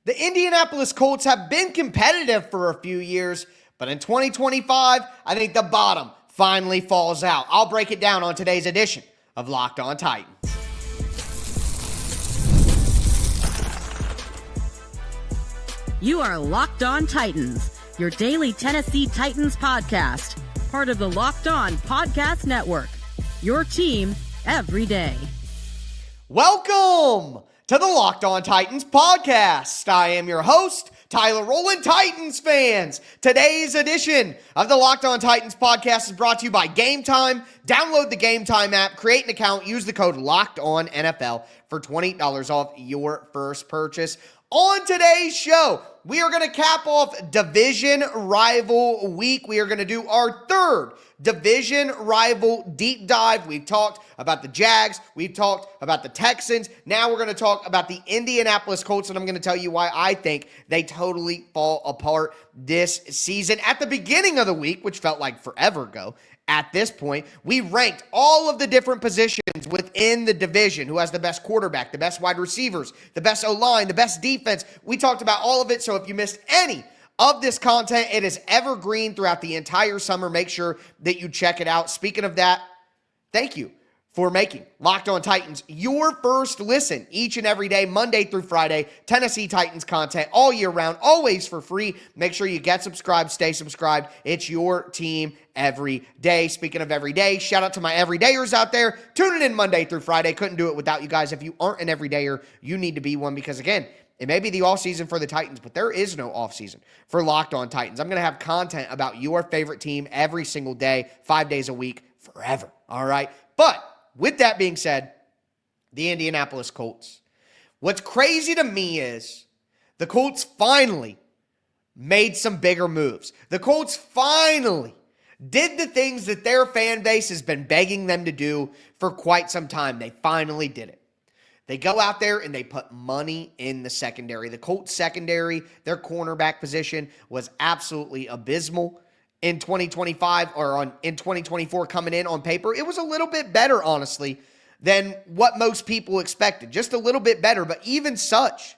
The Indianapolis Colts have been competitive for a few years, but in 2025, I think the bottom finally falls out. I'll break it down on today's edition of Locked On Titans. You are Locked On Titans, your daily Tennessee Titans podcast, part of the Locked On Podcast Network, your team every day. Welcome to the Locked On Titans podcast. I am your host, Tyler Rowland, Titans fans. Today's edition of the Locked On Titans podcast is brought to you by Game Time. Download the Game Time app, create an account, use the code LOCKEDONNFL for $20 off your first purchase. On today's show, we are going to cap off division rival week. We are going to do our third division rival deep dive. We've talked about the Jags. We've talked about the Texans. Now we're going to talk about the Indianapolis Colts, and I'm going to tell you why I think they totally fall apart this season. At the beginning of the week, which felt like forever ago, at this point, we ranked all of the different positions within the division. Who has the best quarterback, the best wide receivers, the best O-line, the best defense. We talked about all of it, so if you missed any of this content, it is evergreen throughout the entire summer. Make sure that you check it out. Speaking of that, thank you for making Locked On Titans your first listen each and every day, Monday through Friday. Tennessee Titans content all year round, always for free. Make sure you get subscribed, stay subscribed. It's your team every day. Speaking of every day, shout out to my everydayers out there. Tuning in Monday through Friday. Couldn't do it without you guys. If you aren't an everydayer, you need to be one because, again, it may be the offseason for the Titans, but there is no offseason for Locked On Titans. I'm going to have content about your favorite team every single day, 5 days a week, forever. All right? But with that being said, the Indianapolis Colts. What's crazy to me is the Colts finally made some bigger moves. The Colts finally did the things that their fan base has been begging them to do for quite some time. They finally did it. They go out there and they put money in the secondary. The Colts secondary, their cornerback position was absolutely abysmal in 2025 or in 2024 coming in on paper. It was a little bit better, honestly, than what most people expected. Just a little bit better, but even such,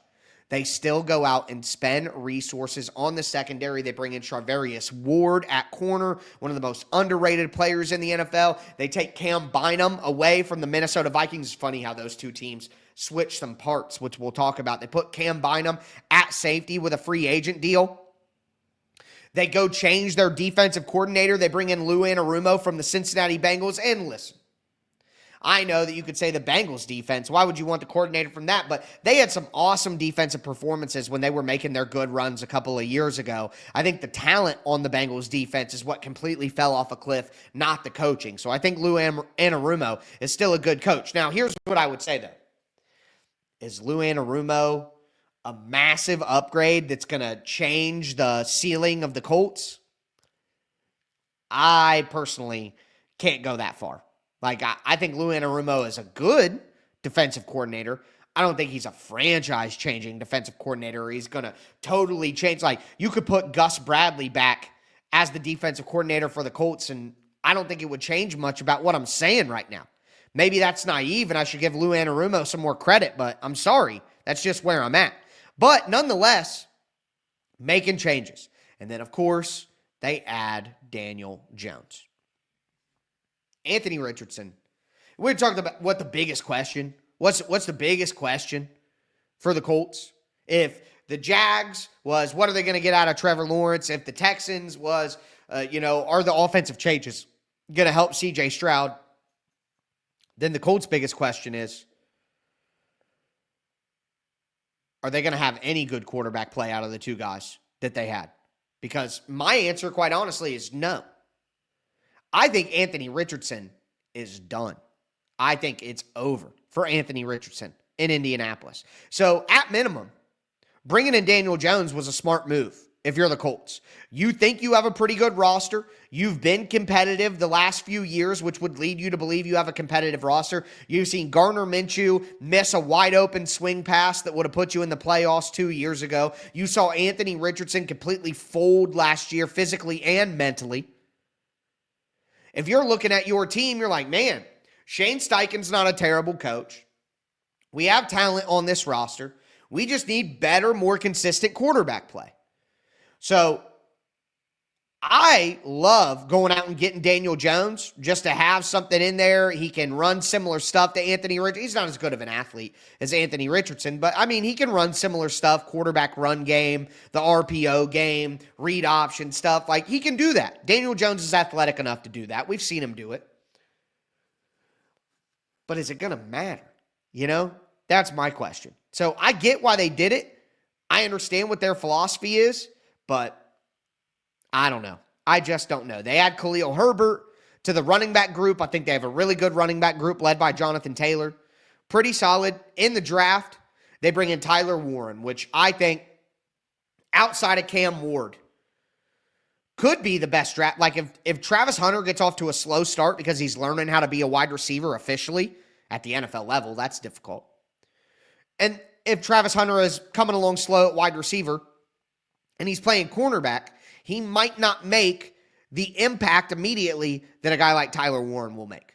they still go out and spend resources on the secondary. They bring in Charvarius Ward at corner, one of the most underrated players in the NFL. They take Cam Bynum away from the Minnesota Vikings. It's funny how those two teams switch some parts, which we'll talk about. They put Cam Bynum at safety with a free agent deal. They go change their defensive coordinator. They bring in Lou Anarumo from the Cincinnati Bengals. And listen, I know that you could say the Bengals defense. Why would you want the coordinator from that? But they had some awesome defensive performances when they were making their good runs a couple of years ago. I think the talent on the Bengals defense is what completely fell off a cliff, not the coaching. So I think Lou Anarumo is still a good coach. Now, here's what I would say, though. Is Lou Anarumo a massive upgrade that's going to change the ceiling of the Colts? I personally can't go that far. Like, I think Lou Anarumo is a good defensive coordinator. I don't think he's a franchise-changing defensive coordinator, or he's going to totally change. Like, you could put Gus Bradley back as the defensive coordinator for the Colts, and I don't think it would change much about what I'm saying right now. Maybe that's naive, and I should give Lou Anarumo some more credit, but I'm sorry. That's just where I'm at. But nonetheless, making changes. And then, of course, they add Daniel Jones. Anthony Richardson. We're talking about what the biggest question. What's the biggest question for the Colts? If the Jags was, what are they going to get out of Trevor Lawrence? If the Texans was, are the offensive changes going to help C.J. Stroud? Then the Colts' biggest question is, are they going to have any good quarterback play out of the two guys that they had? Because my answer, quite honestly, is no. I think Anthony Richardson is done. I think it's over for Anthony Richardson in Indianapolis. So, at minimum, bringing in Daniel Jones was a smart move if you're the Colts. You think you have a pretty good roster. You've been competitive the last few years, which would lead you to believe you have a competitive roster. You've seen Gardner Minshew miss a wide-open swing pass that would have put you in the playoffs 2 years ago. You saw Anthony Richardson completely fold last year physically and mentally. If you're looking at your team, you're like, man, Shane Steichen's not a terrible coach. We have talent on this roster. We just need better, more consistent quarterback play. So I love going out and getting Daniel Jones just to have something in there. He can run similar stuff to Anthony Richardson. He's not as good of an athlete as Anthony Richardson, but I mean, he can run similar stuff, quarterback run game, the RPO game, read option stuff. Like, he can do that. Daniel Jones is athletic enough to do that. We've seen him do it. But is it going to matter? You know, that's my question. So I get why they did it. I understand what their philosophy is, but I don't know. I just don't know. They add Khalil Herbert to the running back group. I think they have a really good running back group led by Jonathan Taylor. Pretty solid. In the draft, they bring in Tyler Warren, which I think, outside of Cam Ward, could be the best draft. Like, if Travis Hunter gets off to a slow start because he's learning how to be a wide receiver officially at the NFL level, that's difficult. And if Travis Hunter is coming along slow at wide receiver and he's playing cornerback, he might not make the impact immediately that a guy like Tyler Warren will make.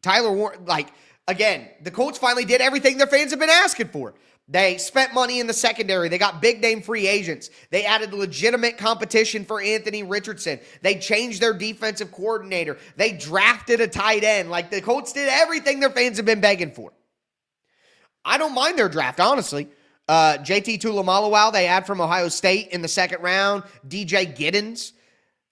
Tyler Warren, like, again, the Colts finally did everything their fans have been asking for. They spent money in the secondary. They got big-name free agents. They added legitimate competition for Anthony Richardson. They changed their defensive coordinator. They drafted a tight end. Like, the Colts did everything their fans have been begging for. I don't mind their draft, honestly. JT Tuilamalawau, they add from Ohio State in the second round. DJ Giddens,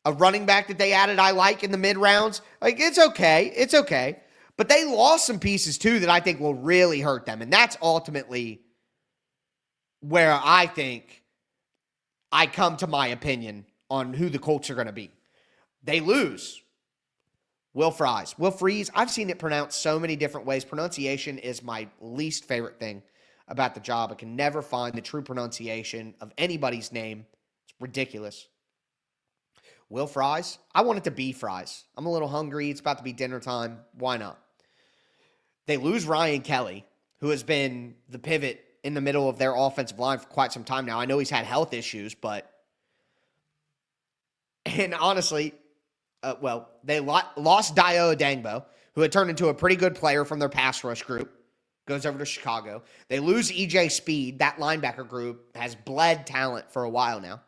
a running back that they added I like in the mid-rounds. Like, it's okay. It's okay. But they lost some pieces, too, that I think will really hurt them. And that's ultimately where I think I come to my opinion on who the Colts are going to be. They lose Will Freeze, I've seen it pronounced so many different ways. Pronunciation is my least favorite thing about the job. I can never find the true pronunciation of anybody's name. It's ridiculous. Will Fries? I want it to be Fries. I'm a little hungry. It's about to be dinner time. Why not? They lose Ryan Kelly, who has been the pivot in the middle of their offensive line for quite some time now. I know he's had health issues, but... And honestly, they lost Dio Adangbo, who had turned into a pretty good player from their pass rush group. Goes over to Chicago. They lose EJ Speed. That linebacker group has bled talent for a while now.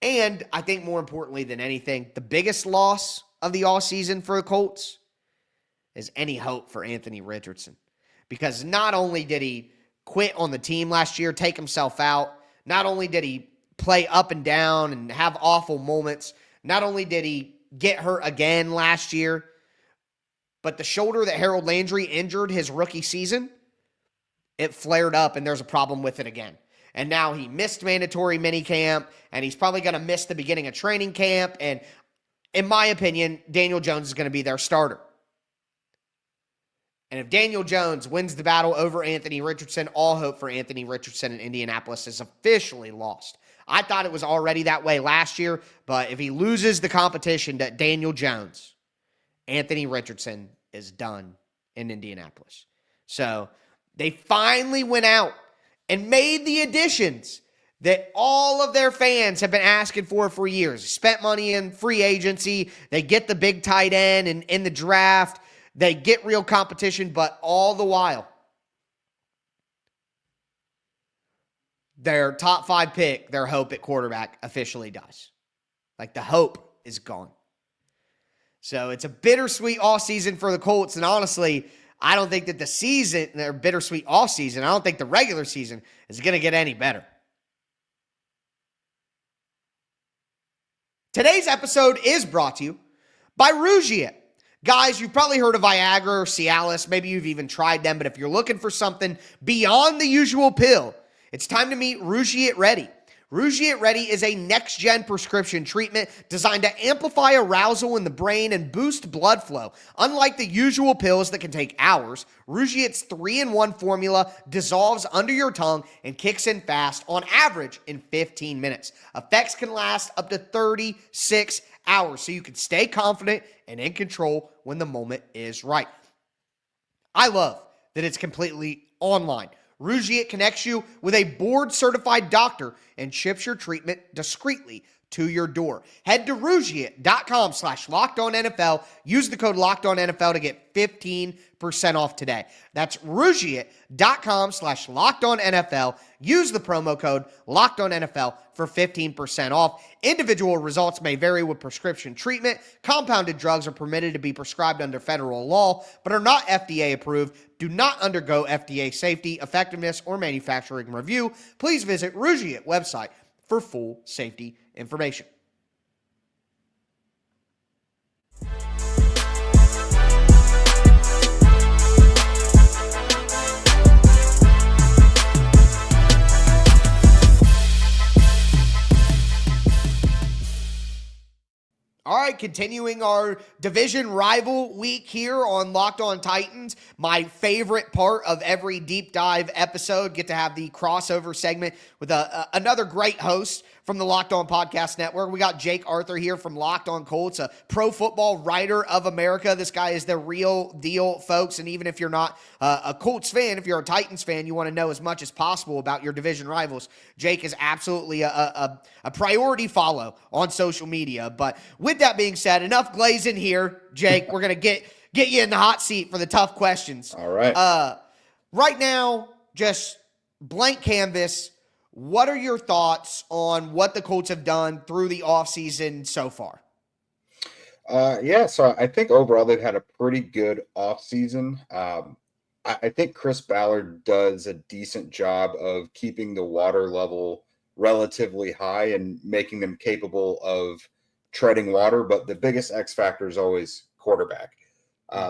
And I think more importantly than anything, the biggest loss of the offseason for the Colts is any hope for Anthony Richardson. Because not only did he quit on the team last year, take himself out, not only did he play up and down and have awful moments, not only did he get hurt again last year, but the shoulder that Harold Landry injured his rookie season, it flared up and there's a problem with it again. And now he missed mandatory minicamp, and he's probably going to miss the beginning of training camp. And in my opinion, Daniel Jones is going to be their starter. And if Daniel Jones wins the battle over Anthony Richardson, all hope for Anthony Richardson in Indianapolis is officially lost. I thought it was already that way last year, but if he loses the competition to Daniel Jones, Anthony Richardson is done in Indianapolis. So they finally went out and made the additions that all of their fans have been asking for years. Spent money in free agency. They get the big tight end and in the draft. They get real competition, but all the while, their top 5 pick, their hope at quarterback, officially dies. Like, the hope is gone. So it's a bittersweet offseason for the Colts, and honestly, I don't think that the season, their bittersweet offseason, I don't think the regular season is going to get any better. Today's episode is brought to you by Rougiet. Guys, you've probably heard of Viagra or Cialis. Maybe you've even tried them, but if you're looking for something beyond the usual pill, it's time to meet Rougiet Ready. Rougiet Ready is a next-gen prescription treatment designed to amplify arousal in the brain and boost blood flow. Unlike the usual pills that can take hours, Rougiet's 3-in-1 formula dissolves under your tongue and kicks in fast, on average in 15 minutes. Effects can last up to 36 hours, so you can stay confident and in control when the moment is right. I love that it's completely online. Rougiet connects you with a board-certified doctor and ships your treatment discreetly to your door. Head to Rougier.com/LockedOnNFL. Use the code LockedOnNFL to get 15% off today. That's Rougier.com/LockedOnNFL. Use the promo code LockedOnNFL for 15% off. Individual results may vary with prescription treatment. Compounded drugs are permitted to be prescribed under federal law, but are not FDA approved. Do not undergo FDA safety, effectiveness, or manufacturing review. Please visit Rougier website for full safety information. All right, continuing our division rival week here on Locked On Titans. My favorite part of every deep dive episode, get to have the crossover segment with another great host from the Locked On Podcast Network. We got Jake Arthur here from Locked On Colts, a pro football writer of America. This guy is the real deal, folks. And even if you're not a Colts fan, if you're a Titans fan, you want to know as much as possible about your division rivals. Jake is absolutely a priority follow on social media. But with that being said, enough glazing here, Jake. We're going to get you in the hot seat for the tough questions. All right. Right now, just blank canvas. What are your thoughts on what the Colts have done through the offseason so far? So I think overall they've had a pretty good offseason. I think Chris Ballard does a decent job of keeping the water level relatively high and making them capable of treading water, but the biggest X factor is always quarterback.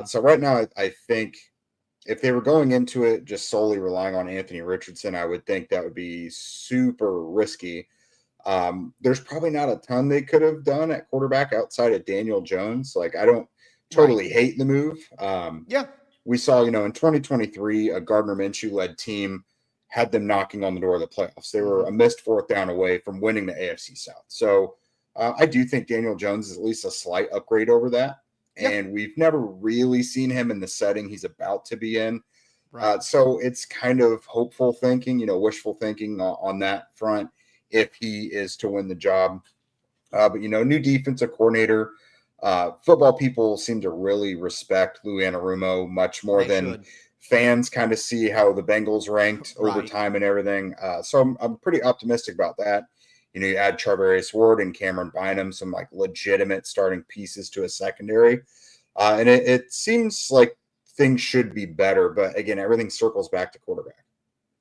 So right now I think if they were going into it just solely relying on Anthony Richardson, I would think that would be super risky. There's probably not a ton they could have done at quarterback outside of Daniel Jones. Like, I don't totally hate the move. We saw, in 2023, a Gardner Minshew-led team had them knocking on the door of the playoffs. They were a missed fourth down away from winning the AFC South. So I do think Daniel Jones is at least a slight upgrade over that. And we've never really seen him in the setting he's about to be in. So it's kind of hopeful thinking, wishful thinking on that front if he is to win the job. But, new defensive coordinator. Football people seem to really respect Lou Anarumo much more than fans kind of see how the Bengals ranked over time and everything. So I'm pretty optimistic about that. You add Charvarius Ward and Cameron Bynum, some like legitimate starting pieces to a secondary. And it seems like things should be better. But again, everything circles back to quarterback.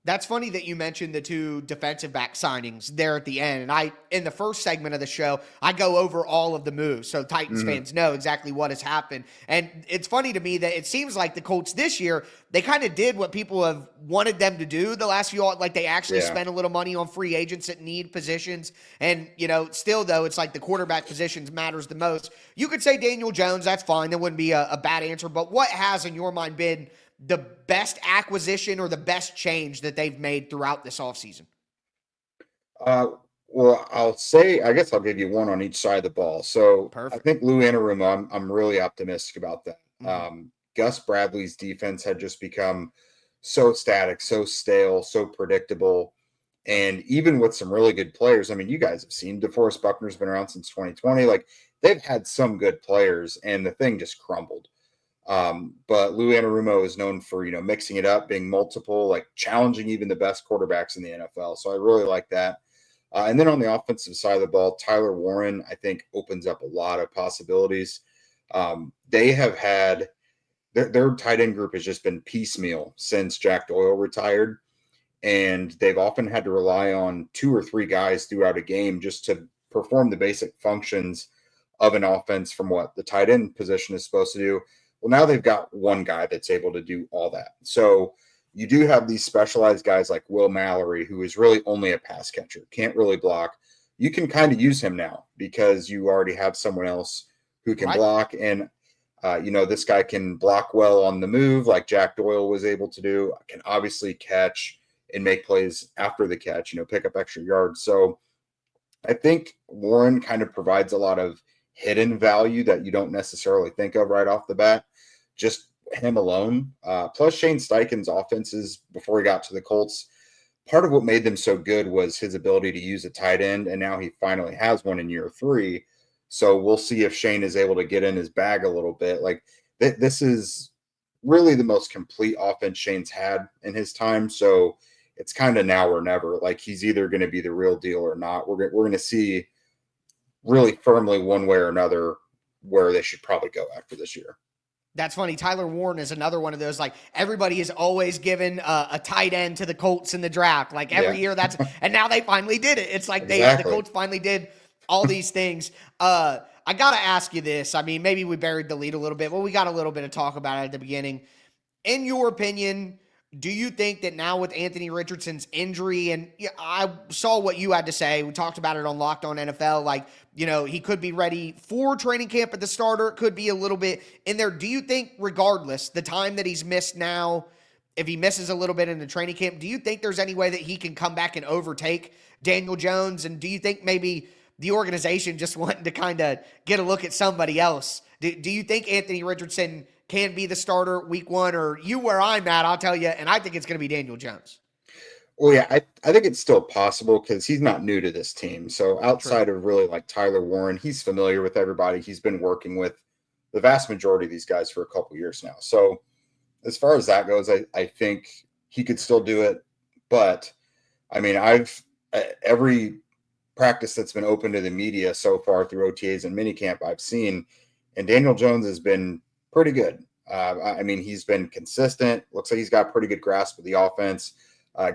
That's funny that you mentioned the two defensive back signings there at the end. And in the first segment of the show, I go over all of the moves so Titans fans know exactly what has happened. And it's funny to me that it seems like the Colts this year, they kind of did what people have wanted them to do the last few, like they actually spent a little money on free agents that need positions. And, still though, it's like the quarterback positions matters the most. You could say Daniel Jones, that's fine. That wouldn't be a bad answer. But what has in your mind been the best acquisition or the best change that they've made throughout this offseason? Well, I guess I'll give you one on each side of the ball. So I think Lou Anarumo, I'm really optimistic about that. Gus Bradley's defense had just become so static, so stale, so predictable. And even with some really good players, I mean, you guys have seen DeForest Buckner's been around since 2020. Like, they've had some good players and the thing just crumbled. But Lou Anarumo is known for, mixing it up, being multiple, like challenging even the best quarterbacks in the NFL. So I really like that. And then on the offensive side of the ball, Tyler Warren, I think, opens up a lot of possibilities. They have had their tight end group has just been piecemeal since Jack Doyle retired. And they've often had to rely on 2 or 3 guys throughout a game just to perform the basic functions of an offense from what the tight end position is supposed to do. Well, now they've got one guy that's able to do all that. So you do have these specialized guys like Will Mallory, who is really only a pass catcher, can't really block. You can kind of use him now because you already have someone else who can block. And, this guy can block well on the move like Jack Doyle was able to do, can obviously catch and make plays after the catch, pick up extra yards. So I think Warren kind of provides a lot of hidden value that you don't necessarily think of right off the bat. Just him alone. Plus Shane Steichen's offenses before he got to the Colts part of what made them so good was his ability to use a tight end, and now he finally has one in year 3. So we'll see if Shane is able to get in his bag a little bit. Like this is really the most complete offense Shane's had in his time. So it's kind of now or never. Like he's either going to be the real deal or not. We're going to see really firmly one way or another where they should probably go after this year. That's funny. Tyler Warren is another one of those, like, everybody is always given a tight end to the Colts in the draft. Like every year and now they finally did it. It's like the Colts finally did all these things. I got to ask you this. I mean, maybe we buried the lead a little bit, but we got a little bit of talk about it at the beginning. In your opinion, do you think that now with Anthony Richardson's injury, and I saw what you had to say, we talked about it on Locked On NFL, like, he could be ready for training camp at the starter. It could be a little bit in there. Do you think, regardless, the time that he's missed now, if he misses a little bit in the training camp, do you think there's any way that he can come back and overtake Daniel Jones? And do you think maybe the organization just wanting to kind of get a look at somebody else? Do you think Anthony Richardson can be the starter week 1, or you where I'm at, I'll tell you, and I think it's going to be Daniel Jones. Well, yeah, I think it's still possible because he's not new to this team. So outside of really like Tyler Warren, he's familiar with everybody. He's been working with the vast majority of these guys for a couple years now. So as far as that goes, I think he could still do it. But I mean, every practice that's been open to the media so far through OTAs and minicamp I've seen, and Daniel Jones has been pretty good. I mean, he's been consistent. Looks like he's got pretty good grasp of the offense,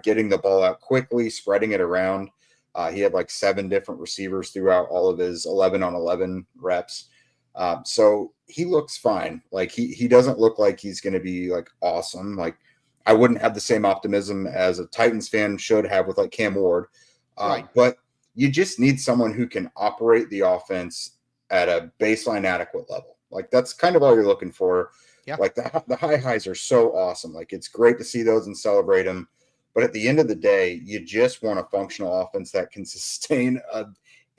getting the ball out quickly, spreading it around. He had like 7 different receivers throughout all of his 11-on-11 reps. So he looks fine. Like he doesn't look like he's going to be like awesome. Like I wouldn't have the same optimism as a Titans fan should have with like Cam Ward. Right. But you just need someone who can operate the offense at a baseline adequate level. Like that's kind of all you're looking for. Yeah. Like the high highs are so awesome. Like it's great to see those and celebrate them. But at the end of the day, you just want a functional offense that can sustain a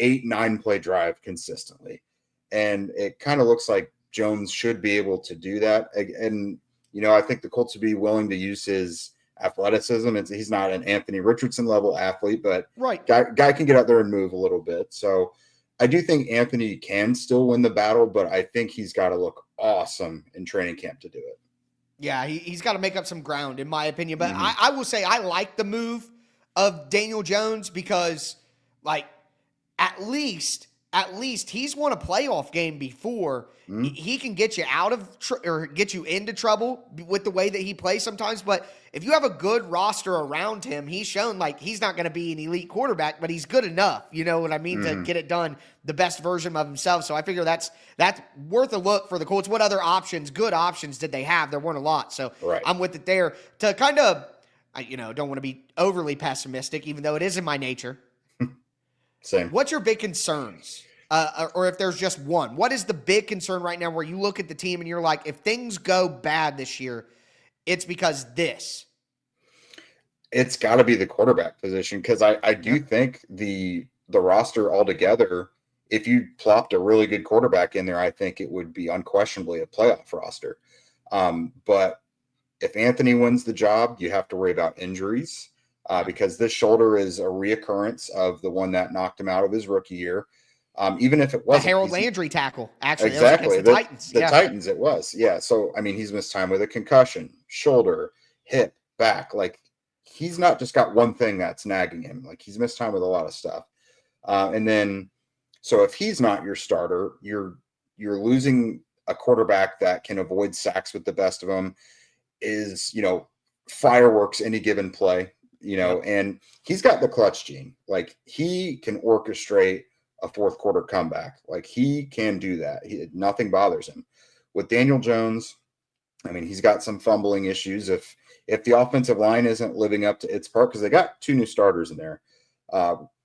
8-9 play drive consistently. And it kind of looks like Jones should be able to do that. And, I think the Colts would be willing to use his athleticism. He's not an Anthony Richardson level athlete, but right. Guy can get out there and move a little bit. So I do think Anthony can still win the battle, but I think he's got to look awesome in training camp to do it. Yeah, he's got to make up some ground, in my opinion. But I will say I like the move of Daniel Jones because, like, at least he's won a playoff game before. He can get you out of or get you into trouble with the way that he plays sometimes. But if you have a good roster around him, he's shown like he's not going to be an elite quarterback, but he's good enough. You know what I mean? To get it done, the best version of himself. So I figure that's worth a look for the Colts. What other good options did they have? There weren't a lot. So right. I'm with it there to kind of, don't want to be overly pessimistic, even though it is in my nature. Same. What's your big concerns? Or if there's just one, what is the big concern right now where you look at the team and you're like, if things go bad this year, it's because this? It's got to be the quarterback position because I do think the roster altogether, if you plopped a really good quarterback in there, I think it would be unquestionably a playoff roster. But if Anthony wins the job, you have to worry about injuries because this shoulder is a reoccurrence of the one that knocked him out of his rookie year. Even if it wasn't the Harold Landry tackle, actually, exactly the Titans. The Titans, it was, yeah. So I mean, he's missed time with a concussion, shoulder, hip, back. Like he's not just got one thing that's nagging him. Like he's missed time with a lot of stuff. And then, so if he's not your starter, you're losing a quarterback that can avoid sacks with the best of them. Is fireworks any given play. And he's got the clutch gene. Like he can orchestrate a fourth quarter comeback. Like he can do that. Nothing bothers him. With Daniel Jones, I mean, he's got some fumbling issues. If the offensive line isn't living up to its part, because they got 2 new starters in there,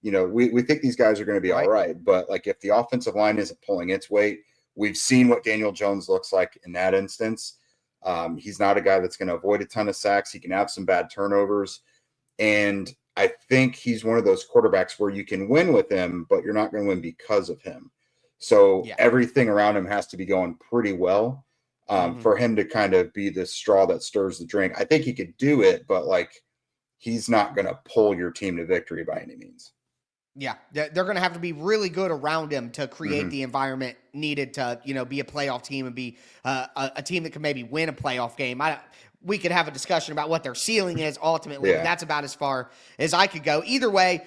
we think these guys are going to be all right. But like if the offensive line isn't pulling its weight, we've seen what Daniel Jones looks like in that instance. He's not a guy that's going to avoid a ton of sacks. He can have some bad turnovers. And I think he's one of those quarterbacks where you can win with him, but you're not going to win because of him. So everything around him has to be going pretty well for him to kind of be the straw that stirs the drink. I think he could do it, but like he's not going to pull your team to victory by any means. Yeah, they're going to have to be really good around him to create the environment needed to, be a playoff team and be a team that can maybe win a playoff game. We could have a discussion about what their ceiling is ultimately, but that's about as far as I could go. Either way,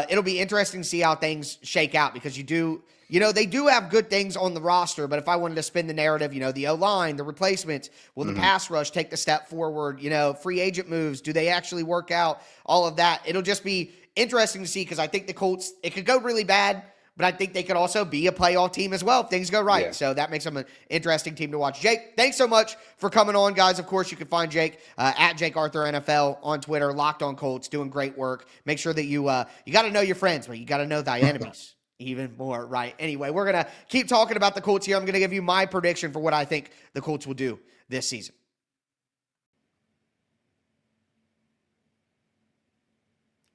it'll be interesting to see how things shake out because they do have good things on the roster, but if I wanted to spin the narrative, the O-line, the replacements, will the pass rush take the step forward, free agent moves, do they actually work out, all of that. It'll just be interesting to see because I think the Colts, it could go really bad, but I think they could also be a playoff team as well if things go right. Yeah. So that makes them an interesting team to watch. Jake, thanks so much for coming on, guys. Of course, you can find Jake at Jake Arthur NFL on Twitter, Locked On Colts, doing great work. Make sure that you got to know your friends, but you got to know thy enemies even more, right? Anyway, we're going to keep talking about the Colts here. I'm going to give you my prediction for what I think the Colts will do this season.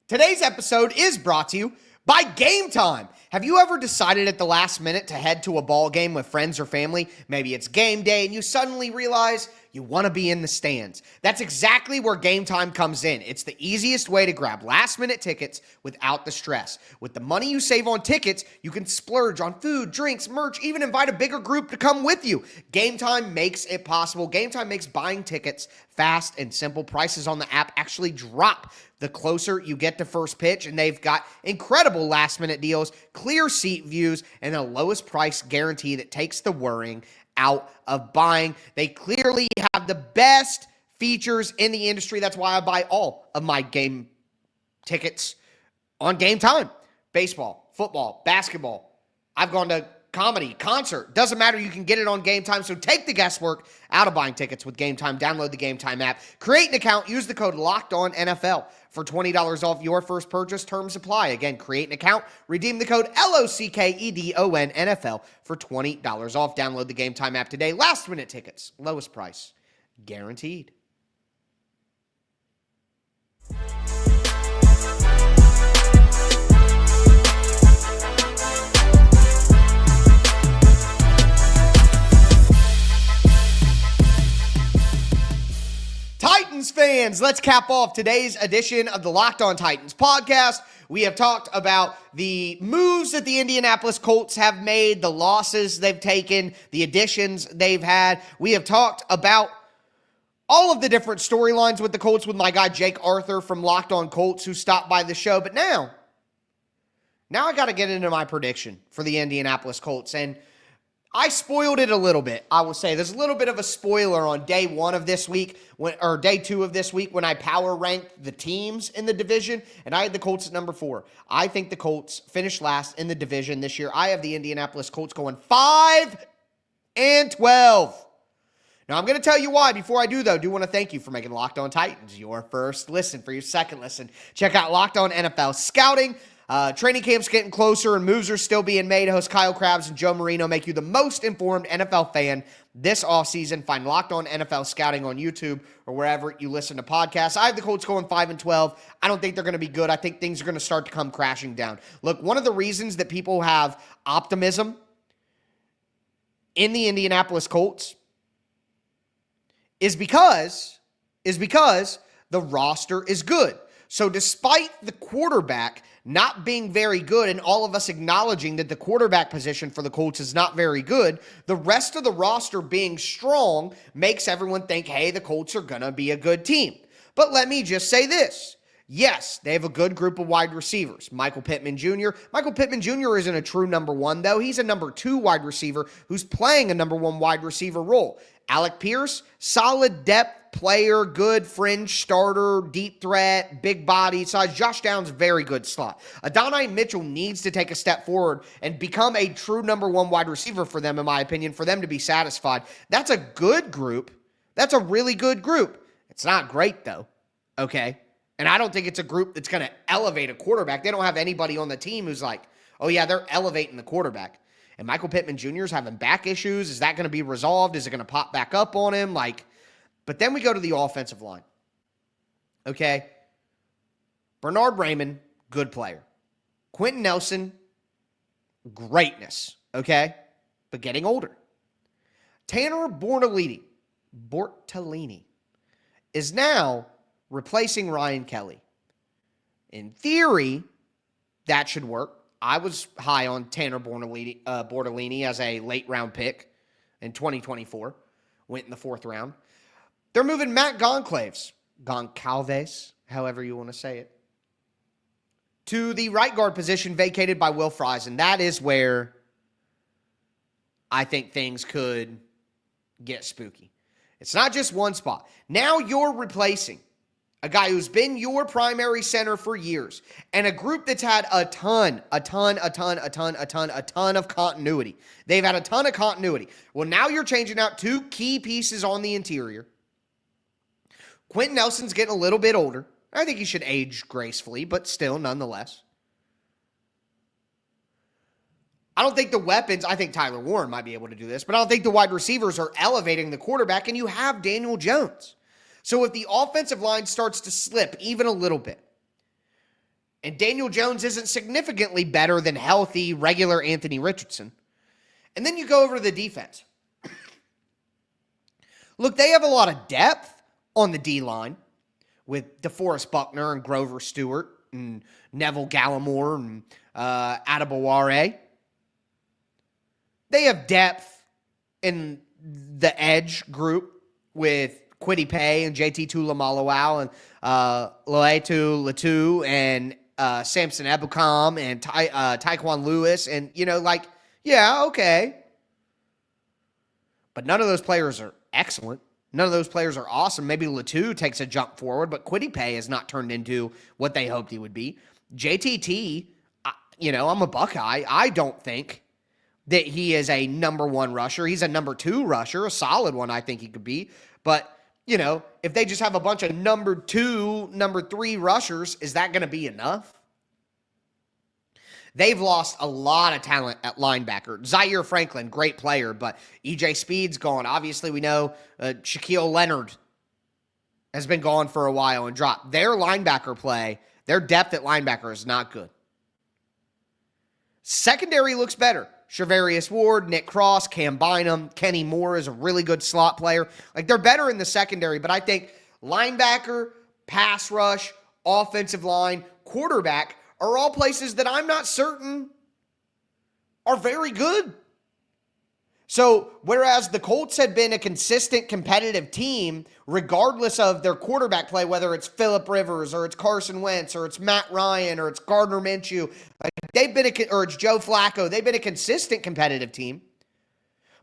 Today's episode is brought to you by Game Time. Have you ever decided at the last minute to head to a ball game with friends or family? Maybe it's game day and you suddenly realize you want to be in the stands. That's exactly where Game Time comes in. It's the easiest way to grab last-minute tickets without the stress. With the money you save on tickets, you can splurge on food, drinks, merch, even invite a bigger group to come with you. Game Time makes it possible. Game Time makes buying tickets fast and simple. Prices on the app actually drop the closer you get to first pitch, and they've got incredible last-minute deals, clear seat views, and a lowest price guarantee that takes the worrying out of buying. They clearly have the best features in the industry. That's why I buy all of my game tickets on Game Time. Baseball, football, basketball. I've gone to comedy, concert. Doesn't matter. You can get it on Game Time. So take the guesswork out of buying tickets with Game Time. Download the Game Time app. Create an account. Use the code LOCKEDONNFL for $20 off your first purchase. Terms apply. Again, create an account. Redeem the code LOCKEDONNFL for $20 off. Download the Game Time app today. Last minute tickets. Lowest price. Guaranteed. Titans fans, let's cap off today's edition of the Locked On Titans podcast. We have talked about the moves that the Indianapolis Colts have made, the losses they've taken, the additions they've had. We have talked about all of the different storylines with the Colts with my guy Jake Arthur from Locked On Colts who stopped by the show. But now I got to get into my prediction for the Indianapolis Colts. And I spoiled it a little bit, I will say. There's a little bit of a spoiler on day 1 of this week, or day 2 of this week, when I power ranked the teams in the division, and I had the Colts at number 4. I think the Colts finished last in the division this year. I have the Indianapolis Colts going 5-12. Now, I'm going to tell you why. Before I do, though, I do want to thank you for making Locked On Titans your first listen. For your second listen, check out Locked On NFL Scouting. Training camp's getting closer and moves are still being made. Host Kyle Krabs and Joe Marino make you the most informed NFL fan this offseason. Find Locked On NFL Scouting on YouTube or wherever you listen to podcasts. I have the Colts going 5-12. I don't think they're going to be good. I think things are going to start to come crashing down. Look, one of the reasons that people have optimism in the Indianapolis Colts is because the roster is good. So despite the quarterback not being very good and all of us acknowledging that the quarterback position for the Colts is not very good, the rest of the roster being strong makes everyone think, hey, the Colts are going to be a good team. But let me just say this. Yes, they have a good group of wide receivers. Michael Pittman Jr. Michael Pittman Jr. isn't a true number 1, though. He's a number 2 wide receiver who's playing a number 1 wide receiver role. Alec Pierce, solid depth player, good fringe starter, deep threat, big body size. Josh Downs, very good slot. Adonai Mitchell needs to take a step forward and become a true number 1 wide receiver for them, in my opinion, for them to be satisfied. That's a good group. That's a really good group. It's not great, though, okay? And I don't think it's a group that's going to elevate a quarterback. They don't have anybody on the team who's like, oh, yeah, they're elevating the quarterback. And Michael Pittman Jr. is having back issues. Is that going to be resolved? Is it going to pop back up on him? But then we go to the offensive line. Okay? Bernard Raymond, good player. Quentin Nelson, greatness. Okay? But getting older. Tanner Bortolini is now replacing Ryan Kelly. In theory, that should work. I was high on Tanner Bortolini as a late-round pick in 2024. Went in the 4th round. They're moving Matt Goncalves, however you want to say it, to the right guard position vacated by Will Fries, and that is where I think things could get spooky. It's not just one spot. Now you're replacing a guy who's been your primary center for years, and a group that's had a ton of continuity. They've had a ton of continuity. Well, now you're changing out 2 key pieces on the interior. Quentin Nelson's getting a little bit older. I think he should age gracefully, but still, nonetheless. I don't think the weapons, I think Tyler Warren might be able to do this, but I don't think the wide receivers are elevating the quarterback, and you have Daniel Jones. So if the offensive line starts to slip even a little bit, and Daniel Jones isn't significantly better than healthy, regular Anthony Richardson, and then you go over to the defense. Look, they have a lot of depth on the D-line with DeForest Buckner and Grover Stewart and Neville Gallimore and Adebaware. They have depth in the edge group with Kwity Paye and JT Tuimoloau and Loetu Latu and Samson Ebukam and Tyquan Lewis. And, yeah, okay. But none of those players are excellent. None of those players are awesome. Maybe Latu takes a jump forward, but Kwity Paye has not turned into what they hoped he would be. JTT, I'm a Buckeye. I don't think that he is a number 1 rusher. He's a number 2 rusher, a solid one I think he could be. But, if they just have a bunch of number 2, number 3 rushers, is that going to be enough? They've lost a lot of talent at linebacker. Zaire Franklin, great player, but E.J. Speed's gone. Obviously, we know Shaquille Leonard has been gone for a while and dropped. Their linebacker play, their depth at linebacker is not good. Secondary looks better. Shavarius Ward, Nick Cross, Cam Bynum, Kenny Moore is a really good slot player. They're better in the secondary, but I think linebacker, pass rush, offensive line, quarterback are all places that I'm not certain are very good. So, whereas the Colts had been a consistent competitive team, regardless of their quarterback play, whether it's Phillip Rivers or it's Carson Wentz or it's Matt Ryan or it's Gardner Minshew, or it's Joe Flacco, they've been a consistent competitive team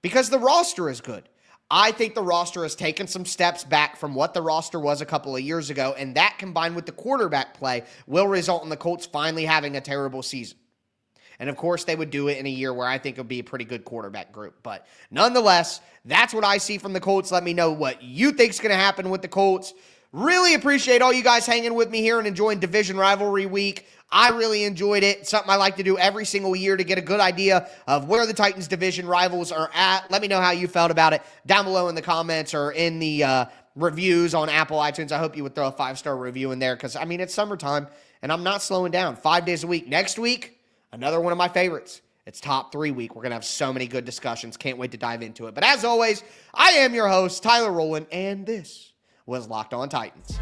because the roster is good. I think the roster has taken some steps back from what the roster was a couple of years ago, and that combined with the quarterback play will result in the Colts finally having a terrible season. And, of course, they would do it in a year where I think it would be a pretty good quarterback group. But nonetheless, that's what I see from the Colts. Let me know what you think is going to happen with the Colts. Really appreciate all you guys hanging with me here and enjoying Division Rivalry Week. I really enjoyed it. It's something I like to do every single year to get a good idea of where the Titans division rivals are at. Let me know how you felt about it down below in the comments or in the reviews on Apple iTunes. I hope you would throw a 5-star review in there because, it's summertime and I'm not slowing down. 5 days a week. Next week, another one of my favorites. It's Top 3 Week. We're going to have so many good discussions. Can't wait to dive into it. But as always, I am your host, Tyler Rowland, and this was Locked On Titans.